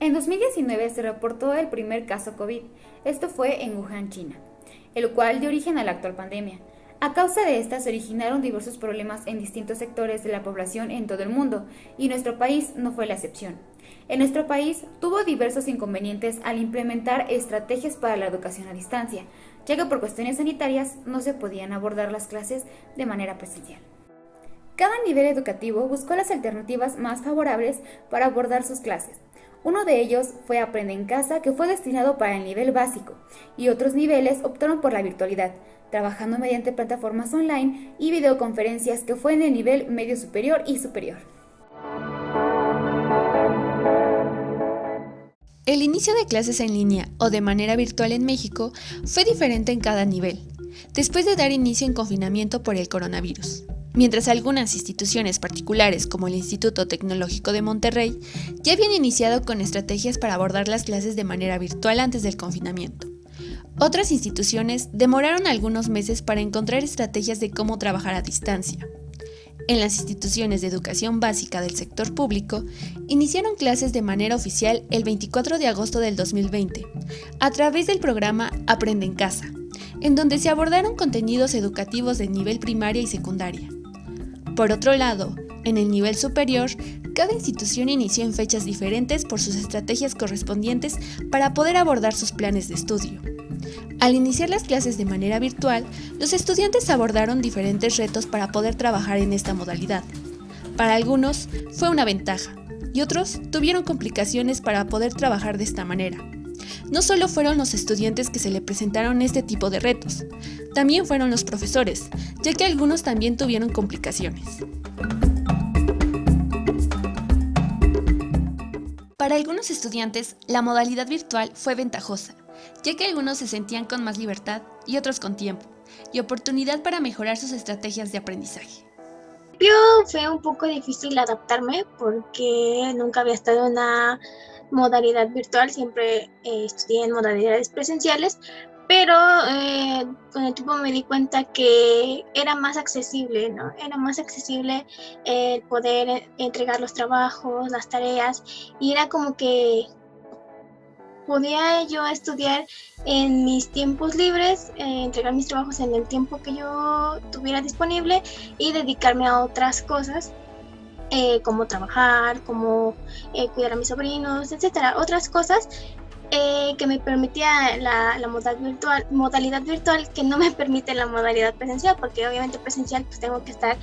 En 2019 se reportó el primer caso COVID. Esto fue en Wuhan, China, el cual dio origen a la actual pandemia. A causa de esta se originaron diversos problemas en distintos sectores de la población en todo el mundo, y nuestro país no fue la excepción. En nuestro país tuvo diversos inconvenientes al implementar estrategias para la educación a distancia, ya que por cuestiones sanitarias no se podían abordar las clases de manera presencial. Cada nivel educativo buscó las alternativas más favorables para abordar sus clases. Uno de ellos fue Aprende en Casa, que fue destinado para el nivel básico, y otros niveles optaron por la virtualidad, trabajando mediante plataformas online y videoconferencias, que fue en el nivel medio superior y superior. El inicio de clases en línea o de manera virtual en México fue diferente en cada nivel, después de dar inicio en confinamiento por el coronavirus. Mientras algunas instituciones particulares, como el Instituto Tecnológico de Monterrey, ya habían iniciado con estrategias para abordar las clases de manera virtual antes del confinamiento. Otras instituciones demoraron algunos meses para encontrar estrategias de cómo trabajar a distancia. En las instituciones de educación básica del sector público, iniciaron clases de manera oficial el 24 de agosto del 2020, a través del programa Aprende en Casa, en donde se abordaron contenidos educativos de nivel primaria y secundaria. Por otro lado, en el nivel superior, cada institución inició en fechas diferentes por sus estrategias correspondientes para poder abordar sus planes de estudio. Al iniciar las clases de manera virtual, los estudiantes abordaron diferentes retos para poder trabajar en esta modalidad. Para algunos fue una ventaja, y otros tuvieron complicaciones para poder trabajar de esta manera. No solo fueron los estudiantes que se le presentaron este tipo de retos, también fueron los profesores, ya que algunos también tuvieron complicaciones. Para algunos estudiantes, la modalidad virtual fue ventajosa, ya que algunos se sentían con más libertad y otros con tiempo y oportunidad para mejorar sus estrategias de aprendizaje. Fue un poco difícil adaptarme porque nunca había estado en una modalidad virtual, siempre estudié en modalidades presenciales, pero con el tiempo me di cuenta que era más accesible, ¿no? Era más accesible el poder entregar los trabajos, las tareas, y era como que podía yo estudiar en mis tiempos libres, entregar mis trabajos en el tiempo que yo tuviera disponible y dedicarme a otras cosas, como trabajar, como cuidar a mis sobrinos, etcétera, otras cosas que me permitía la modalidad virtual, que no me permite la modalidad presencial, porque obviamente presencial pues tengo que estar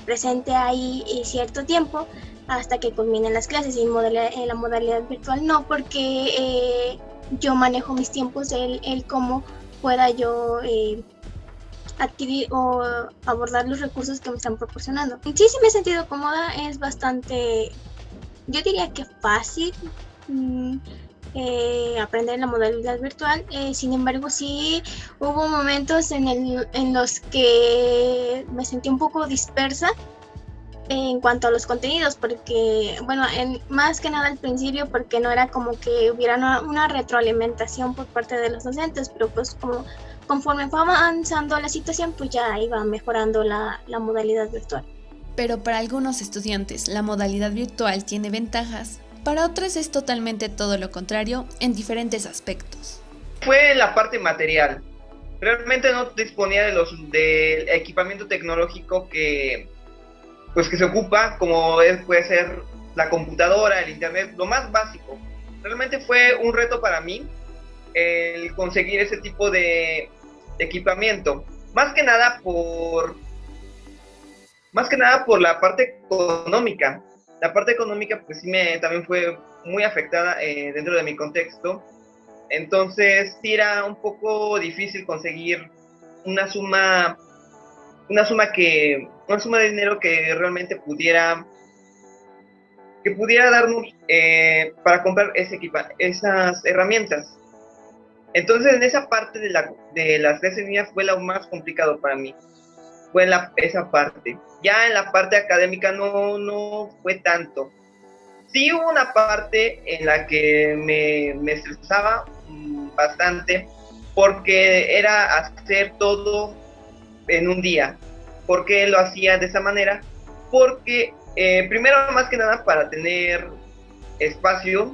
presente ahí cierto tiempo hasta que culminen las clases, y en la modalidad virtual no, porque yo manejo mis tiempos, el cómo pueda yo adquirir o abordar los recursos que me están proporcionando. Sí me he sentido cómoda, es bastante, yo diría que fácil aprender la modalidad virtual. Sin embargo, sí hubo momentos en los que me sentí un poco dispersa en cuanto a los contenidos, porque, bueno, más que nada al principio, porque no era como que hubiera una retroalimentación por parte de los docentes, pero pues conforme fue avanzando la situación, pues ya iba mejorando la modalidad virtual. Pero para algunos estudiantes, la modalidad virtual tiene ventajas, para otros es totalmente todo lo contrario en diferentes aspectos. Fue la parte material. Realmente no disponía del equipamiento tecnológico que se ocupa, como puede ser la computadora, el internet, lo más básico. Realmente fue un reto para mí el conseguir ese tipo de equipamiento. Más que nada por la parte económica. La parte económica pues sí también fue muy afectada dentro de mi contexto. Entonces sí era un poco difícil conseguir una suma de dinero que realmente pudiera darnos para comprar esas herramientas. Entonces en esa parte de las clases en línea fue lo más complicado para mí. Fue esa parte. Ya en la parte académica no fue tanto. Sí hubo una parte en la que me estresaba bastante, porque era hacer todo en un día. ¿Por qué lo hacía de esa manera? Porque primero, más que nada, para tener espacio,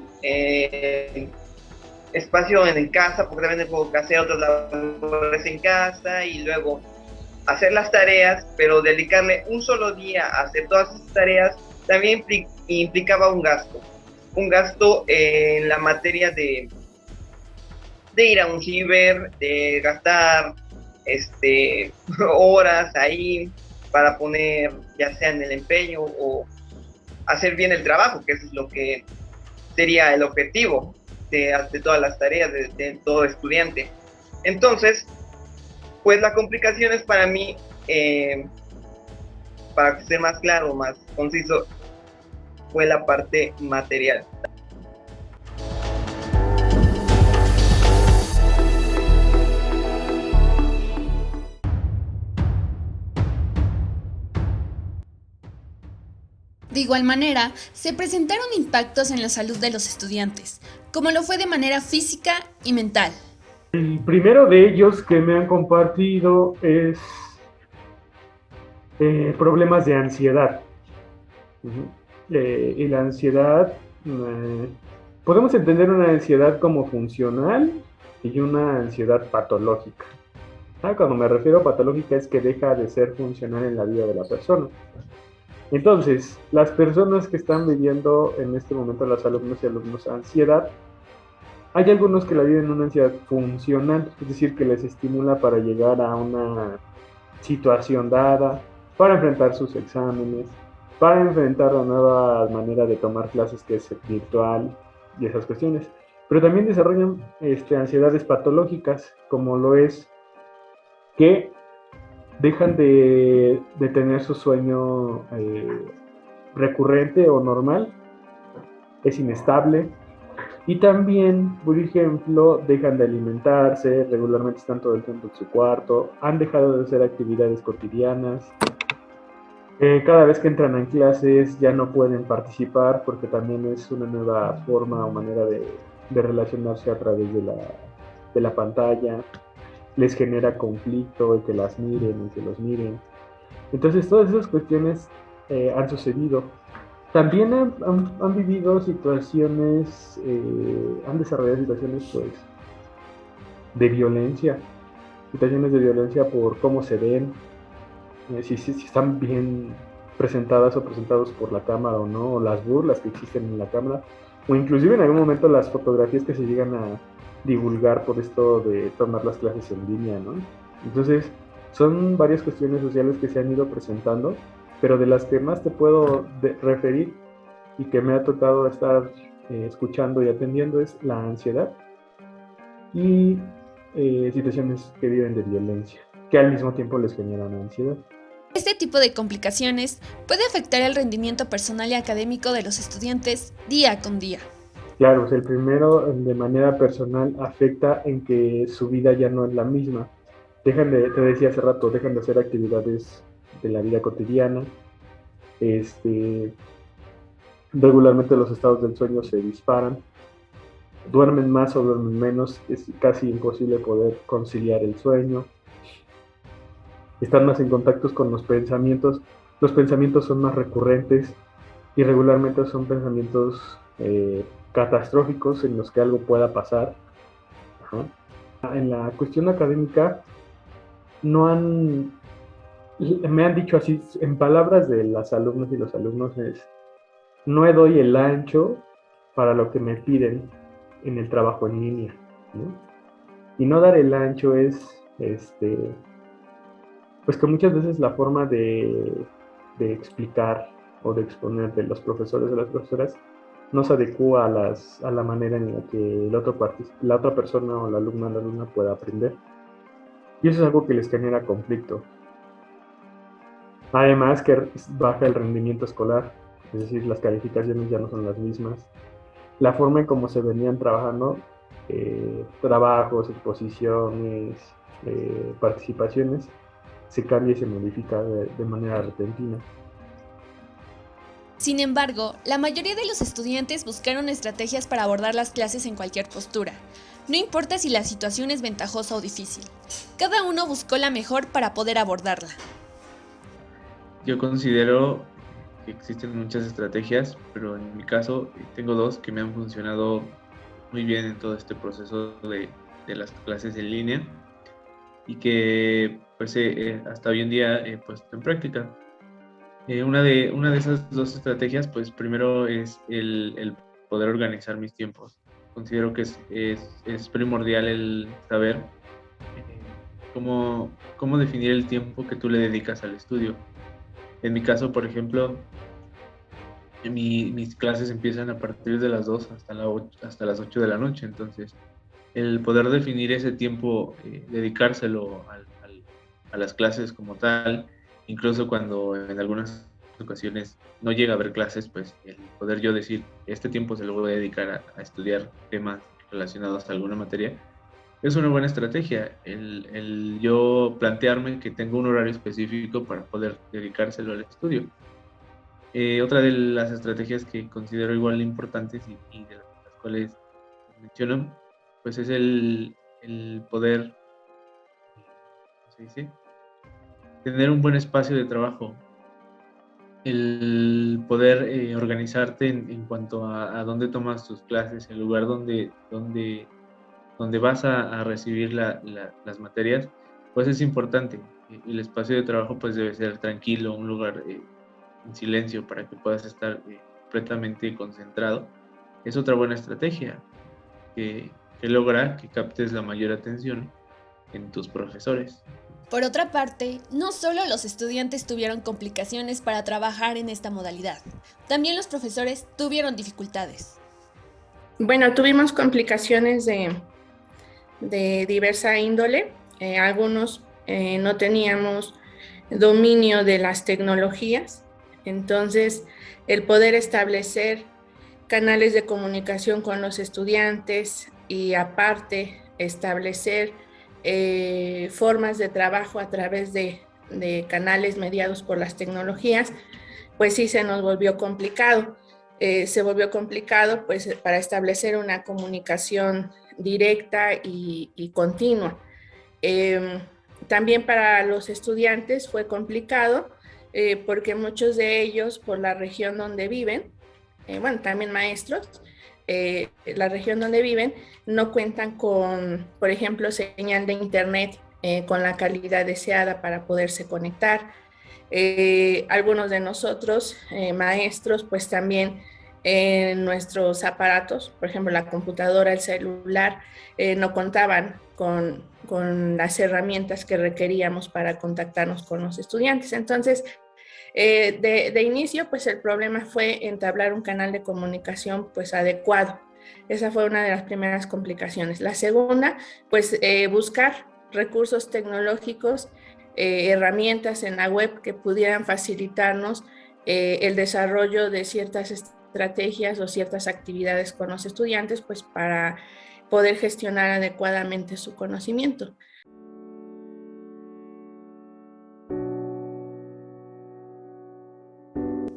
espacio en casa, porque también puedo hacer otras labores en casa y luego hacer las tareas, pero dedicarle un solo día a hacer todas esas tareas también implicaba un gasto en la materia de ir a un ciber, de gastar horas ahí para poner ya sea en el empeño o hacer bien el trabajo, que eso es lo que sería el objetivo de todas las tareas de todo estudiante. Entonces, pues la complicación es para mí, para ser más claro, más conciso, fue la parte material. De igual manera, se presentaron impactos en la salud de los estudiantes, como lo fue de manera física y mental. El primero de ellos que me han compartido es problemas de ansiedad. Y la ansiedad, podemos entender una ansiedad como funcional y una ansiedad patológica. Cuando me refiero a patológica es que deja de ser funcional en la vida de la persona. Entonces, las personas que están viviendo en este momento, los alumnos y alumnos, ansiedad, hay algunos que la viven en una ansiedad funcional, es decir, que les estimula para llegar a una situación dada, para enfrentar sus exámenes, para enfrentar la nueva manera de tomar clases que es virtual y esas cuestiones. Pero también desarrollan ansiedades patológicas, como lo es que dejan de tener su sueño recurrente o normal, es inestable, y también, por ejemplo, dejan de alimentarse, regularmente están todo el tiempo en su cuarto, han dejado de hacer actividades cotidianas, cada vez que entran en clases ya no pueden participar porque también es una nueva forma o manera de relacionarse a través de la pantalla. Les genera conflicto el que las miren y que los miren. Entonces todas esas cuestiones han sucedido. También han vivido situaciones, han desarrollado situaciones pues de violencia. Situaciones de violencia por cómo se ven, si están bien presentadas o presentados por la cámara o no, o las burlas que existen en la cámara, o inclusive en algún momento las fotografías que se llegan a divulgar por esto de tomar las clases en línea, ¿no? Entonces, son varias cuestiones sociales que se han ido presentando, pero de las que más te puedo referir y que me ha tocado estar escuchando y atendiendo es la ansiedad y situaciones que viven de violencia, que al mismo tiempo les generan ansiedad. Este tipo de complicaciones puede afectar el rendimiento personal y académico de los estudiantes día con día. Claro, el primero de manera personal afecta en que su vida ya no es la misma. Te decía hace rato, dejan de hacer actividades de la vida cotidiana. Regularmente los estados del sueño se disparan. Duermen más o duermen menos, es casi imposible poder conciliar el sueño. Están más en contacto con los pensamientos son más recurrentes y regularmente son pensamientos catastróficos en los que algo pueda pasar. En la cuestión académica me han dicho así, en palabras de las alumnas y los alumnos, no doy el ancho para lo que me piden en el trabajo en línea, ¿no? Y no dar el ancho es pues que muchas veces la forma de explicar o de exponer de los profesores o las profesoras no se adecua a la manera en la que la otra persona o la alumna pueda aprender. Y eso es algo que les genera conflicto. Además que baja el rendimiento escolar, es decir, las calificaciones ya no son las mismas. La forma en cómo se venían trabajando, trabajos, exposiciones, participaciones, se cambia y se modifica de manera repentina. Sin embargo, la mayoría de los estudiantes buscaron estrategias para abordar las clases en cualquier postura. No importa si la situación es ventajosa o difícil, cada uno buscó la mejor para poder abordarla. Yo considero que existen muchas estrategias, pero en mi caso tengo dos que me han funcionado muy bien en todo este proceso de las clases en línea y que pues hasta hoy en día he puesto en práctica. Una de esas dos estrategias, pues primero es el poder organizar mis tiempos. Considero que es primordial el saber cómo definir el tiempo que tú le dedicas al estudio. En mi caso, por ejemplo, mis clases empiezan a partir de las 2 hasta las 8 de la noche, entonces el poder definir ese tiempo, dedicárselo a las clases como tal, incluso cuando en algunas ocasiones no llega a haber clases, pues el poder yo decir, este tiempo se lo voy a dedicar a estudiar temas relacionados a alguna materia, es una buena estrategia, el yo plantearme que tengo un horario específico para poder dedicárselo al estudio. Otra de las estrategias que considero igual importantes y de las cuales menciono, pues es el poder, ¿cómo se dice? Tener un buen espacio de trabajo, el poder organizarte en cuanto a dónde tomas tus clases, el lugar donde vas a recibir las materias, pues es importante. El espacio de trabajo pues debe ser tranquilo, un lugar en silencio para que puedas estar completamente concentrado. Es otra buena estrategia que logra que captes la mayor atención en tus profesores. Por otra parte, no solo los estudiantes tuvieron complicaciones para trabajar en esta modalidad, también los profesores tuvieron dificultades. Bueno, tuvimos complicaciones de diversa índole. Algunos no teníamos dominio de las tecnologías, entonces el poder establecer canales de comunicación con los estudiantes y aparte establecer formas de trabajo a través de canales mediados por las tecnologías, pues sí se nos volvió complicado. Se volvió complicado pues para establecer una comunicación directa y continua. También para los estudiantes fue complicado porque muchos de ellos por la región donde viven, bueno, también maestros, la región donde viven no cuentan con, por ejemplo, señal de internet con la calidad deseada para poderse conectar. Algunos de nosotros, maestros, pues también nuestros aparatos, por ejemplo, la computadora, el celular, no contaban con las herramientas que requeríamos para contactarnos con los estudiantes. Entonces, de inicio, pues el problema fue entablar un canal de comunicación pues adecuado. Esa fue una de las primeras complicaciones. La segunda, pues buscar recursos tecnológicos, herramientas en la web que pudieran facilitarnos el desarrollo de ciertas estrategias o ciertas actividades con los estudiantes, pues para poder gestionar adecuadamente su conocimiento.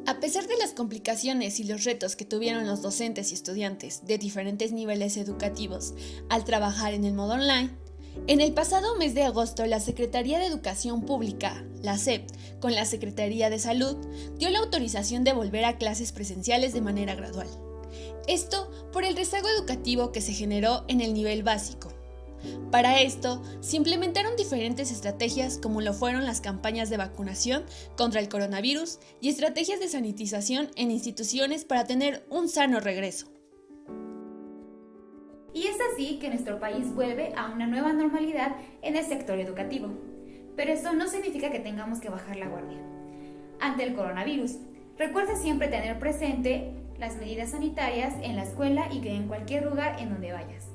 A pesar de las complicaciones y los retos que tuvieron los docentes y estudiantes de diferentes niveles educativos al trabajar en el modo online, en el pasado mes de agosto la Secretaría de Educación Pública, la SEP, con la Secretaría de Salud, dio la autorización de volver a clases presenciales de manera gradual. Esto por el rezago educativo que se generó en el nivel básico. Para esto, se implementaron diferentes estrategias como lo fueron las campañas de vacunación contra el coronavirus y estrategias de sanitización en instituciones para tener un sano regreso. Y es así que nuestro país vuelve a una nueva normalidad en el sector educativo. Pero eso no significa que tengamos que bajar la guardia. Ante el coronavirus, recuerda siempre tener presente las medidas sanitarias en la escuela y que en cualquier lugar en donde vayas.